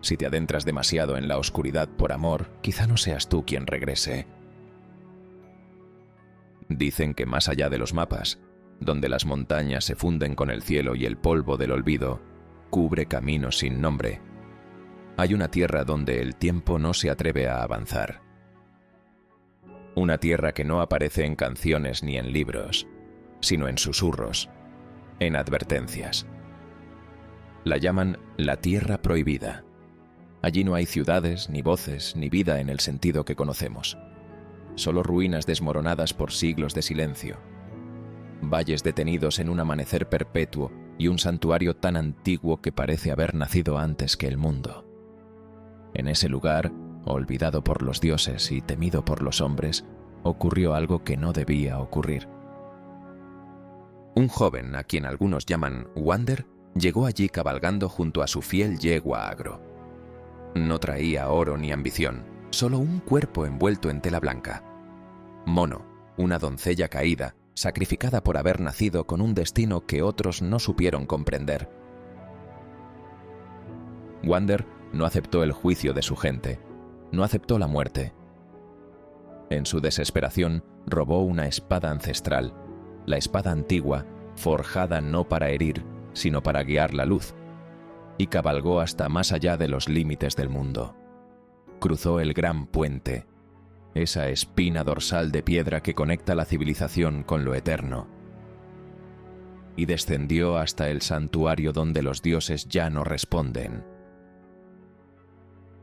Si te adentras demasiado en la oscuridad por amor, quizá no seas tú quien regrese. Dicen que más allá de los mapas, donde las montañas se funden con el cielo y el polvo del olvido cubre caminos sin nombre, hay una tierra donde el tiempo no se atreve a avanzar. Una tierra que no aparece en canciones ni en libros, sino en susurros, en advertencias. La llaman la Tierra Prohibida. Allí no hay ciudades, ni voces, ni vida en el sentido que conocemos. Solo ruinas desmoronadas por siglos de silencio. Valles detenidos en un amanecer perpetuo y un santuario tan antiguo que parece haber nacido antes que el mundo. En ese lugar, olvidado por los dioses y temido por los hombres, ocurrió algo que no debía ocurrir. Un joven, a quien algunos llaman Wander, llegó allí cabalgando junto a su fiel yegua Agro. No traía oro ni ambición, solo un cuerpo envuelto en tela blanca. Mono, una doncella caída, sacrificada por haber nacido con un destino que otros no supieron comprender. Wander no aceptó el juicio de su gente, no aceptó la muerte. En su desesperación, robó una espada ancestral, la espada antigua, forjada no para herir, sino para guiar la luz, y cabalgó hasta más allá de los límites del mundo. Cruzó el gran puente, esa espina dorsal de piedra que conecta la civilización con lo eterno, y descendió hasta el santuario donde los dioses ya no responden.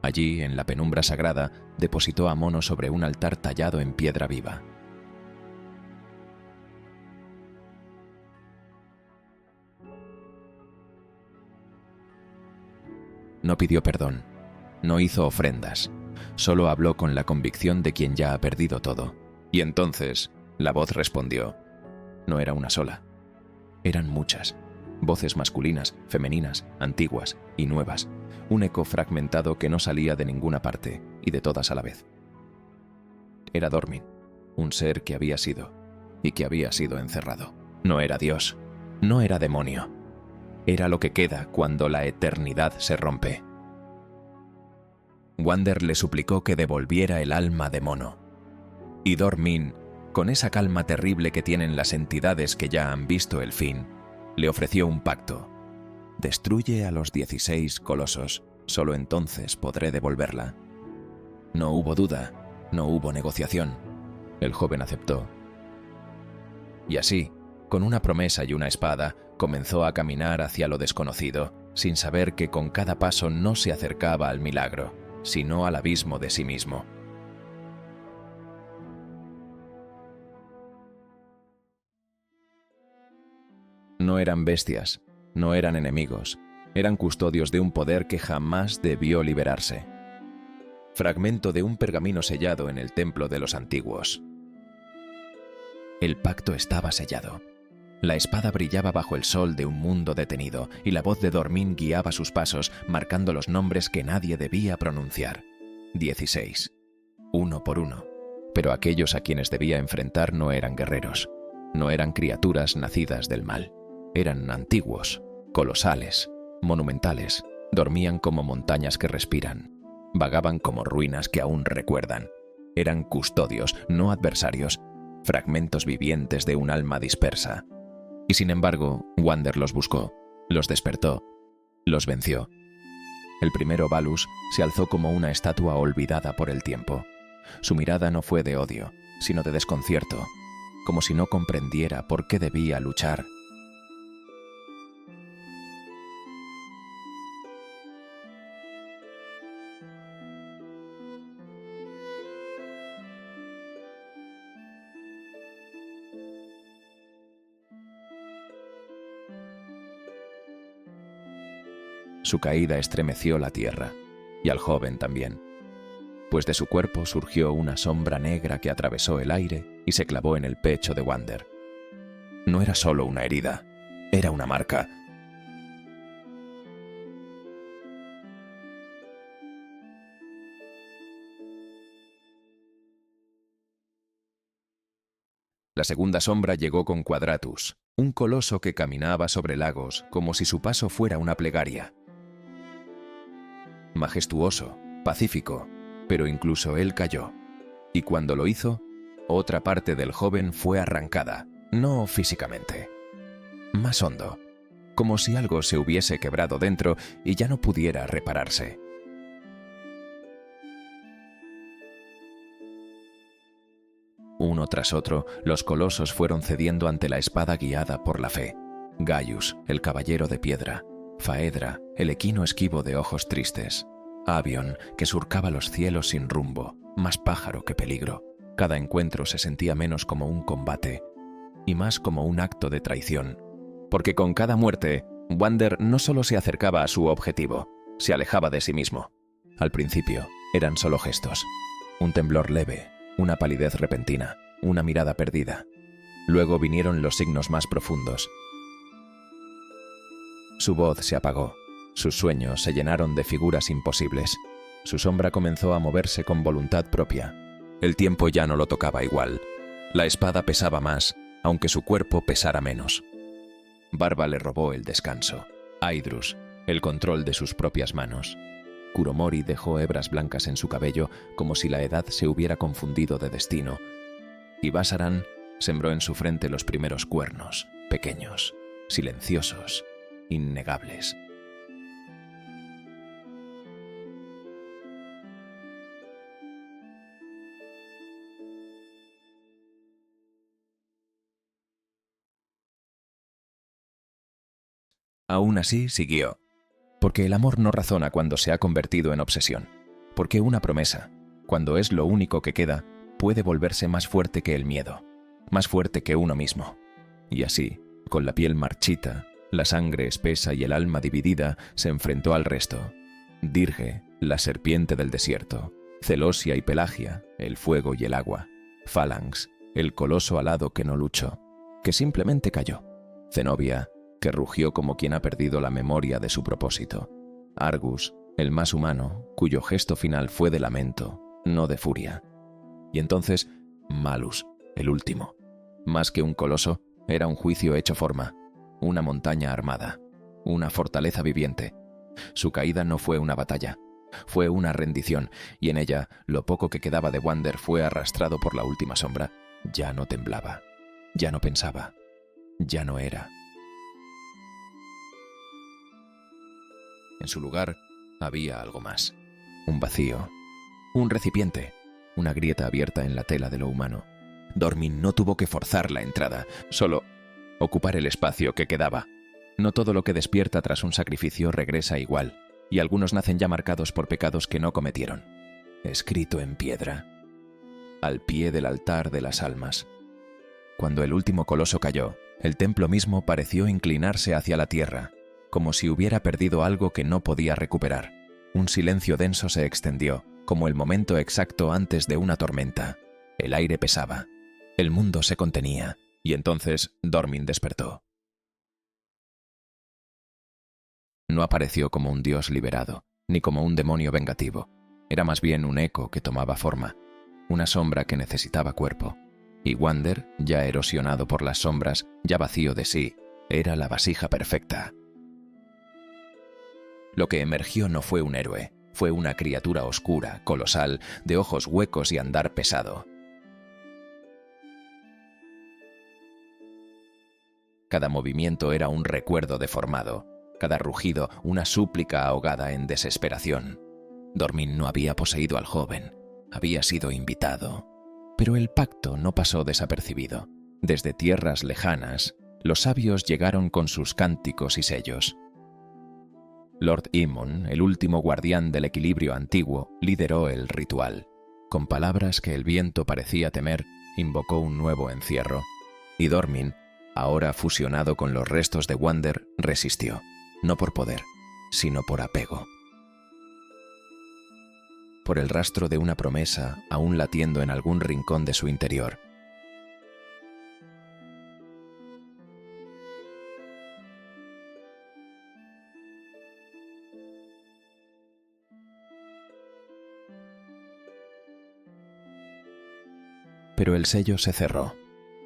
Allí, en la penumbra sagrada, depositó a Mono sobre un altar tallado en piedra viva. No pidió perdón, no hizo ofrendas, solo habló con la convicción de quien ya ha perdido todo. Y entonces, la voz respondió. No era una sola, eran muchas. Voces masculinas, femeninas, antiguas y nuevas, un eco fragmentado que no salía de ninguna parte y de todas a la vez. Era Dormin, un ser que había sido y que había sido encerrado. No era Dios, no era demonio, era lo que queda cuando la eternidad se rompe. Wander le suplicó que devolviera el alma de Mono, y Dormin, con esa calma terrible que tienen las entidades que ya han visto el fin, le ofreció un pacto. Destruye a los 16 colosos, solo entonces podré devolverla. No hubo duda, no hubo negociación. El joven aceptó. Y así, con una promesa y una espada, comenzó a caminar hacia lo desconocido, sin saber que con cada paso no se acercaba al milagro, sino al abismo de sí mismo. No eran bestias, no eran enemigos, eran custodios de un poder que jamás debió liberarse. Fragmento de un pergamino sellado en el templo de los antiguos. El pacto estaba sellado. La espada brillaba bajo el sol de un mundo detenido y la voz de Dormin guiaba sus pasos, marcando los nombres que nadie debía pronunciar. 16. Uno por uno. Pero aquellos a quienes debía enfrentar no eran guerreros, no eran criaturas nacidas del mal. Eran antiguos, colosales, monumentales, dormían como montañas que respiran, vagaban como ruinas que aún recuerdan. Eran custodios, no adversarios, fragmentos vivientes de un alma dispersa. Y sin embargo, Wander los buscó, los despertó, los venció. El primero Valus se alzó como una estatua olvidada por el tiempo. Su mirada no fue de odio, sino de desconcierto, como si no comprendiera por qué debía luchar. Su caída estremeció la tierra, y al joven también, pues de su cuerpo surgió una sombra negra que atravesó el aire y se clavó en el pecho de Wander. No era solo una herida, era una marca. La segunda sombra llegó con Quadratus, un coloso que caminaba sobre lagos como si su paso fuera una plegaria. majestuoso, pacífico, pero incluso él cayó. Y cuando lo hizo, otra parte del joven fue arrancada, no físicamente, más hondo, como si algo se hubiese quebrado dentro y ya no pudiera repararse. Uno tras otro, los colosos fueron cediendo ante la espada guiada por la fe. Gaius, el caballero de piedra; Faedra, el equino esquivo de ojos tristes; Avion, que surcaba los cielos sin rumbo, más pájaro que peligro. Cada encuentro se sentía menos como un combate y más como un acto de traición, porque con cada muerte, Wander no solo se acercaba a su objetivo, se alejaba de sí mismo. Al principio, eran solo gestos, un temblor leve, una palidez repentina, una mirada perdida. Luego vinieron los signos más profundos. Su voz se apagó, sus sueños se llenaron de figuras imposibles, su sombra comenzó a moverse con voluntad propia. El tiempo ya no lo tocaba igual. La espada pesaba más, aunque su cuerpo pesara menos. Barba le robó el descanso, Aidrus, el control de sus propias manos. Kuromori dejó hebras blancas en su cabello como si la edad se hubiera confundido de destino, y Basaran sembró en su frente los primeros cuernos, pequeños, silenciosos, innegables. Aún así siguió, porque el amor no razona cuando se ha convertido en obsesión, porque una promesa, cuando es lo único que queda, puede volverse más fuerte que el miedo, más fuerte que uno mismo. Y así, con la piel marchita, la sangre espesa y el alma dividida, se enfrentó al resto. Dirge, la serpiente del desierto; Celosia y Pelagia, el fuego y el agua; Phalanx, el coloso alado que no luchó, que simplemente cayó; Zenobia, que rugió como quien ha perdido la memoria de su propósito; Argus, el más humano, cuyo gesto final fue de lamento, no de furia. Y entonces, Malus, el último. Más que un coloso, era un juicio hecho forma, una montaña armada, una fortaleza viviente. Su caída no fue una batalla, fue una rendición, y en ella lo poco que quedaba de Wander fue arrastrado por la última sombra. Ya no temblaba, ya no pensaba, ya no era. En su lugar había algo más, un vacío, un recipiente, una grieta abierta en la tela de lo humano. Dormin no tuvo que forzar la entrada, solo ocupar el espacio que quedaba. No todo lo que despierta tras un sacrificio regresa igual, y algunos nacen ya marcados por pecados que no cometieron. Escrito en piedra, al pie del altar de las almas. Cuando el último coloso cayó, el templo mismo pareció inclinarse hacia la tierra, como si hubiera perdido algo que no podía recuperar. Un silencio denso se extendió, como el momento exacto antes de una tormenta. El aire pesaba, el mundo se contenía, y entonces Dormin despertó. No apareció como un dios liberado, ni como un demonio vengativo. Era más bien un eco que tomaba forma, una sombra que necesitaba cuerpo. Y Wander, ya erosionado por las sombras, ya vacío de sí, era la vasija perfecta. Lo que emergió no fue un héroe, fue una criatura oscura, colosal, de ojos huecos y andar pesado. Cada movimiento era un recuerdo deformado, cada rugido una súplica ahogada en desesperación. Dormin no había poseído al joven, había sido invitado. Pero el pacto no pasó desapercibido. Desde tierras lejanas, los sabios llegaron con sus cánticos y sellos. Lord Imon, el último guardián del equilibrio antiguo, lideró el ritual. Con palabras que el viento parecía temer, invocó un nuevo encierro. Y Dormin, ahora fusionado con los restos de Wander, resistió, no por poder, sino por apego. Por el rastro de una promesa aún latiendo en algún rincón de su interior. Pero el sello se cerró.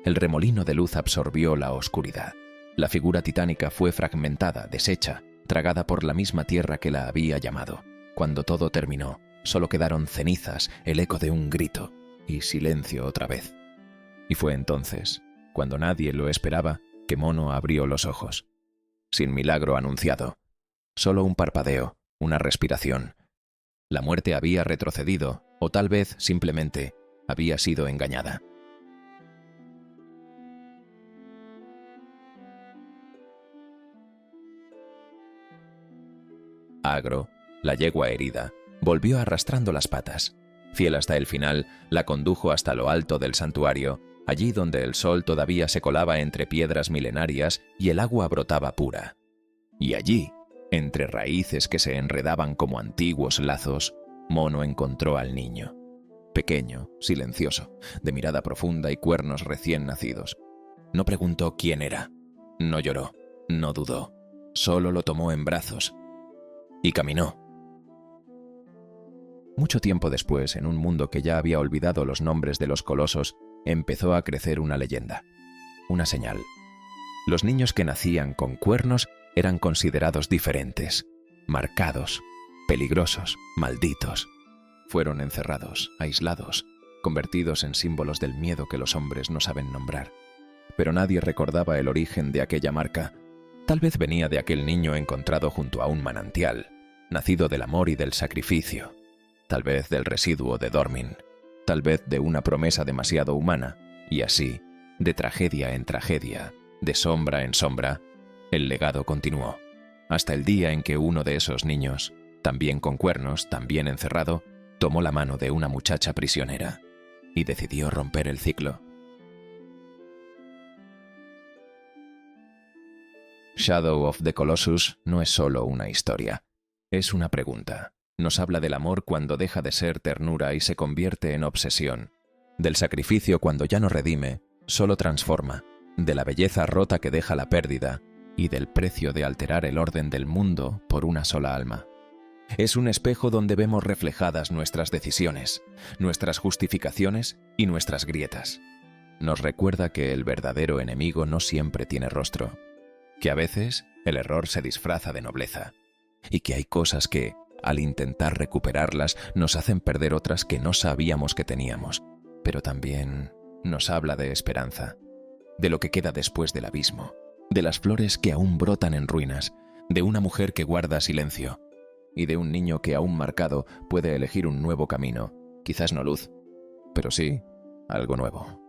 El remolino de luz absorbió la oscuridad. La figura titánica fue fragmentada, deshecha, tragada por la misma tierra que la había llamado. Cuando todo terminó, solo quedaron cenizas, el eco de un grito y silencio otra vez. Y fue entonces, cuando nadie lo esperaba, que Mono abrió los ojos. Sin milagro anunciado. Solo un parpadeo, una respiración. La muerte había retrocedido, o tal vez, simplemente, había sido engañada. Agro, la yegua herida, volvió arrastrando las patas. Fiel hasta el final, la condujo hasta lo alto del santuario, allí donde el sol todavía se colaba entre piedras milenarias y el agua brotaba pura. Y allí, entre raíces que se enredaban como antiguos lazos, Mono encontró al niño. Pequeño, silencioso, de mirada profunda y cuernos recién nacidos. No preguntó quién era. No lloró, no dudó. Solo lo tomó en brazos. Y caminó. Mucho tiempo después, en un mundo que ya había olvidado los nombres de los colosos, empezó a crecer una leyenda, una señal. Los niños que nacían con cuernos eran considerados diferentes, marcados, peligrosos, malditos. Fueron encerrados, aislados, convertidos en símbolos del miedo que los hombres no saben nombrar. Pero nadie recordaba el origen de aquella marca. Tal vez venía de aquel niño encontrado junto a un manantial, nacido del amor y del sacrificio. Tal vez del residuo de Dormin, tal vez de una promesa demasiado humana, y así, de tragedia en tragedia, de sombra en sombra, el legado continuó, hasta el día en que uno de esos niños, también con cuernos, también encerrado, tomó la mano de una muchacha prisionera y decidió romper el ciclo. Shadow of the Colossus no es solo una historia, es una pregunta. Nos habla del amor cuando deja de ser ternura y se convierte en obsesión, del sacrificio cuando ya no redime, solo transforma, de la belleza rota que deja la pérdida y del precio de alterar el orden del mundo por una sola alma. Es un espejo donde vemos reflejadas nuestras decisiones, nuestras justificaciones y nuestras grietas. Nos recuerda que el verdadero enemigo no siempre tiene rostro, que a veces el error se disfraza de nobleza y que hay cosas que, al intentar recuperarlas, nos hacen perder otras que no sabíamos que teníamos, pero también nos habla de esperanza, de lo que queda después del abismo, de las flores que aún brotan en ruinas, de una mujer que guarda silencio y de un niño que aún marcado puede elegir un nuevo camino, quizás no luz, pero sí algo nuevo.